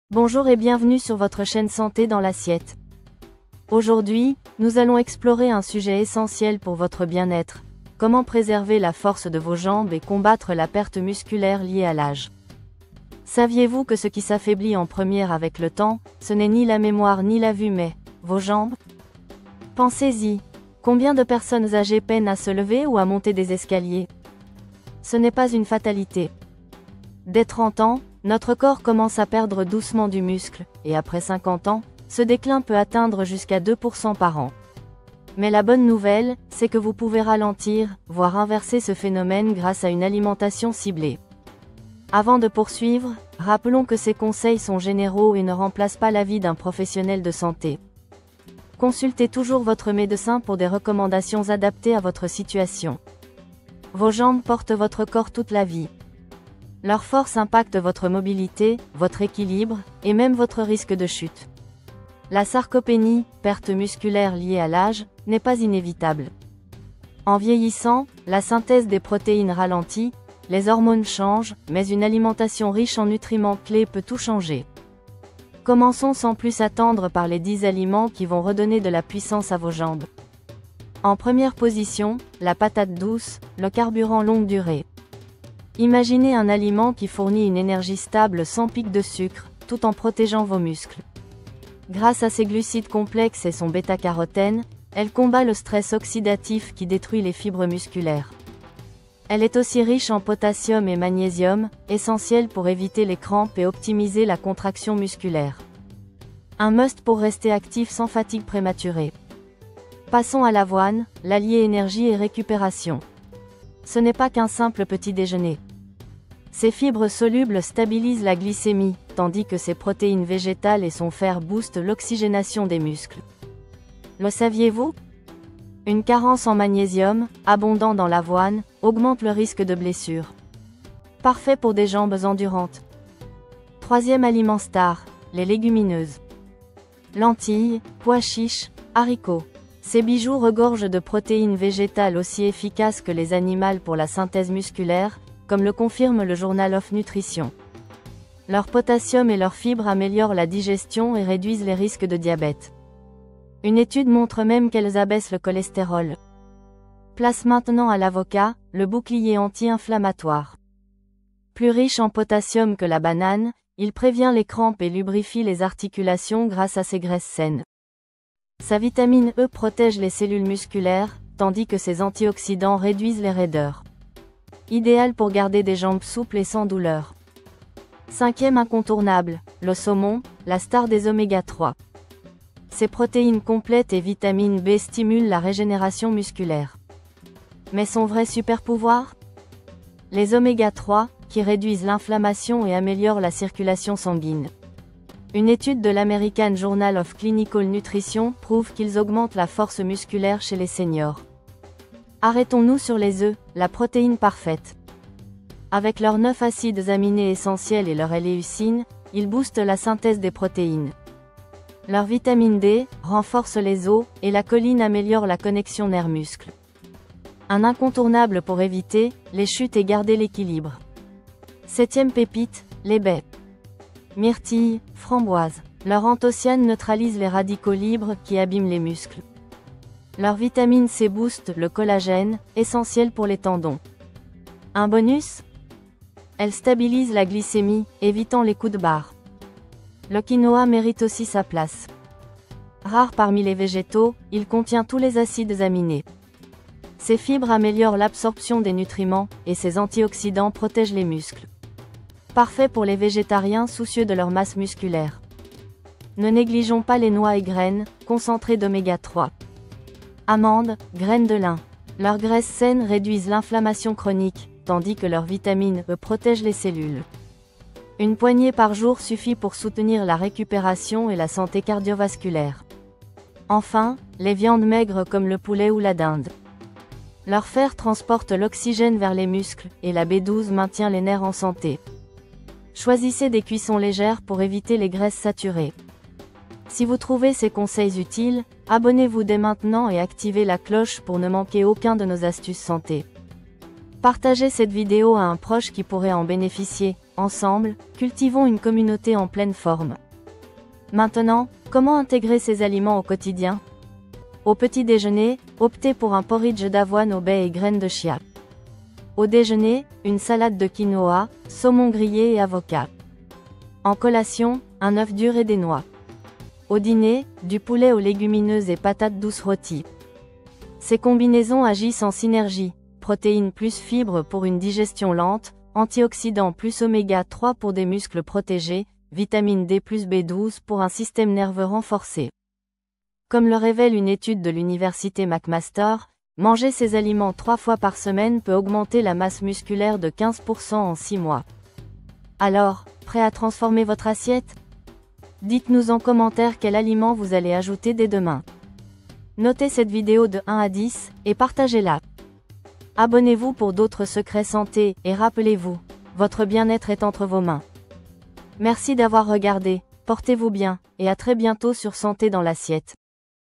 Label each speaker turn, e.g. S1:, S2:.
S1: Bonjour et bienvenue sur votre chaîne Santé dans l'assiette. Aujourd'hui, nous allons explorer un sujet essentiel pour votre bien-être. Comment préserver la force de vos jambes et combattre la perte musculaire liée à l'âge. Saviez-vous que ce qui s'affaiblit en première avec le temps, ce n'est ni la mémoire ni la vue mais vos jambes? Pensez-y. Combien de personnes âgées peinent à se lever ou à monter des escaliers? Ce n'est pas une fatalité. Dès 30 ans, notre corps commence à perdre doucement du muscle, et après 50 ans, ce déclin peut atteindre jusqu'à 2% par an. Mais la bonne nouvelle, c'est que vous pouvez ralentir, voire inverser ce phénomène grâce à une alimentation ciblée. Avant de poursuivre, rappelons que ces conseils sont généraux et ne remplacent pas l'avis d'un professionnel de santé. Consultez toujours votre médecin pour des recommandations adaptées à votre situation. Vos jambes portent votre corps toute la vie. Leur force impacte votre mobilité, votre équilibre, et même votre risque de chute. La sarcopénie, perte musculaire liée à l'âge, n'est pas inévitable. En vieillissant, la synthèse des protéines ralentit, les hormones changent, mais une alimentation riche en nutriments clés peut tout changer. Commençons sans plus attendre par les 10 aliments qui vont redonner de la puissance à vos jambes. En première position, la patate douce, le carburant longue durée. Imaginez un aliment qui fournit une énergie stable sans pic de sucre, tout en protégeant vos muscles. Grâce à ses glucides complexes et son bêta-carotène, elle combat le stress oxydatif qui détruit les fibres musculaires. Elle est aussi riche en potassium et magnésium, essentiels pour éviter les crampes et optimiser la contraction musculaire. Un must pour rester actif sans fatigue prématurée. Passons à l'avoine, l'allié énergie et récupération. Ce n'est pas qu'un simple petit déjeuner. Ces fibres solubles stabilisent la glycémie, tandis que ses protéines végétales et son fer boostent l'oxygénation des muscles. Le saviez-vous? Une carence en magnésium, abondant dans l'avoine, augmente le risque de blessure. Parfait pour des jambes endurantes. Troisième aliment star, les légumineuses. Lentilles, pois chiches, haricots. Ces bijoux regorgent de protéines végétales aussi efficaces que les animales pour la synthèse musculaire, comme le confirme le Journal of Nutrition. Leur potassium et leurs fibres améliorent la digestion et réduisent les risques de diabète. Une étude montre même qu'elles abaissent le cholestérol. Place maintenant à l'avocat, le bouclier anti-inflammatoire. Plus riche en potassium que la banane, il prévient les crampes et lubrifie les articulations grâce à ses graisses saines. Sa vitamine E protège les cellules musculaires, tandis que ses antioxydants réduisent les raideurs. Idéal pour garder des jambes souples et sans douleur. Cinquième incontournable, le saumon, la star des oméga 3. Ses protéines complètes et vitamine B stimulent la régénération musculaire. Mais son vrai super pouvoir? Les oméga 3, qui réduisent l'inflammation et améliorent la circulation sanguine. Une étude de l'American Journal of Clinical Nutrition prouve qu'ils augmentent la force musculaire chez les seniors. Arrêtons-nous sur les œufs, la protéine parfaite. Avec leurs 9 acides aminés essentiels et leur L-leucine, ils boostent la synthèse des protéines. Leur vitamine D renforce les os, et la choline améliore la connexion nerf-muscle. Un incontournable pour éviter les chutes et garder l'équilibre. Septième pépite, les baies. Myrtille, framboise. Leur anthocyane neutralise les radicaux libres qui abîment les muscles. Leur vitamine C booste le collagène, essentiel pour les tendons. Un bonus? Elle stabilise la glycémie, évitant les coups de barre. Le quinoa mérite aussi sa place. Rare parmi les végétaux, il contient tous les acides aminés. Ses fibres améliorent l'absorption des nutriments, et ses antioxydants protègent les muscles. Parfait pour les végétariens soucieux de leur masse musculaire. Ne négligeons pas les noix et graines, concentrées d'oméga 3. Amandes, graines de lin. Leurs graisses saines réduisent l'inflammation chronique, tandis que leurs vitamines E protègent les cellules. Une poignée par jour suffit pour soutenir la récupération et la santé cardiovasculaire. Enfin, les viandes maigres comme le poulet ou la dinde. Leur fer transporte l'oxygène vers les muscles, et la B12 maintient les nerfs en santé. Choisissez des cuissons légères pour éviter les graisses saturées. Si vous trouvez ces conseils utiles, abonnez-vous dès maintenant et activez la cloche pour ne manquer aucun de nos astuces santé. Partagez cette vidéo à un proche qui pourrait en bénéficier, Ensemble, cultivons une communauté en pleine forme. Maintenant, comment intégrer ces aliments au quotidien? Au petit déjeuner, optez pour un porridge d'avoine au baies et graines de chia. Au déjeuner, une salade de quinoa, saumon grillé et avocat. En collation, un œuf dur et des noix. Au dîner, du poulet aux légumineuses et patates douces rôties. Ces combinaisons agissent en synergie, protéines plus fibres pour une digestion lente, antioxydants plus oméga 3 pour des muscles protégés, vitamine D plus B12 pour un système nerveux renforcé. Comme le révèle une étude de l'université McMaster, manger ces aliments 3 fois par semaine peut augmenter la masse musculaire de 15% en 6 mois. Alors, prêt à transformer votre assiette? Dites-nous en commentaire quel aliment vous allez ajouter dès demain. Notez cette vidéo de 1 à 10, et partagez-la. Abonnez-vous pour d'autres secrets santé, et rappelez-vous, votre bien-être est entre vos mains. Merci d'avoir regardé, portez-vous bien, et à très bientôt sur Santé dans l'assiette.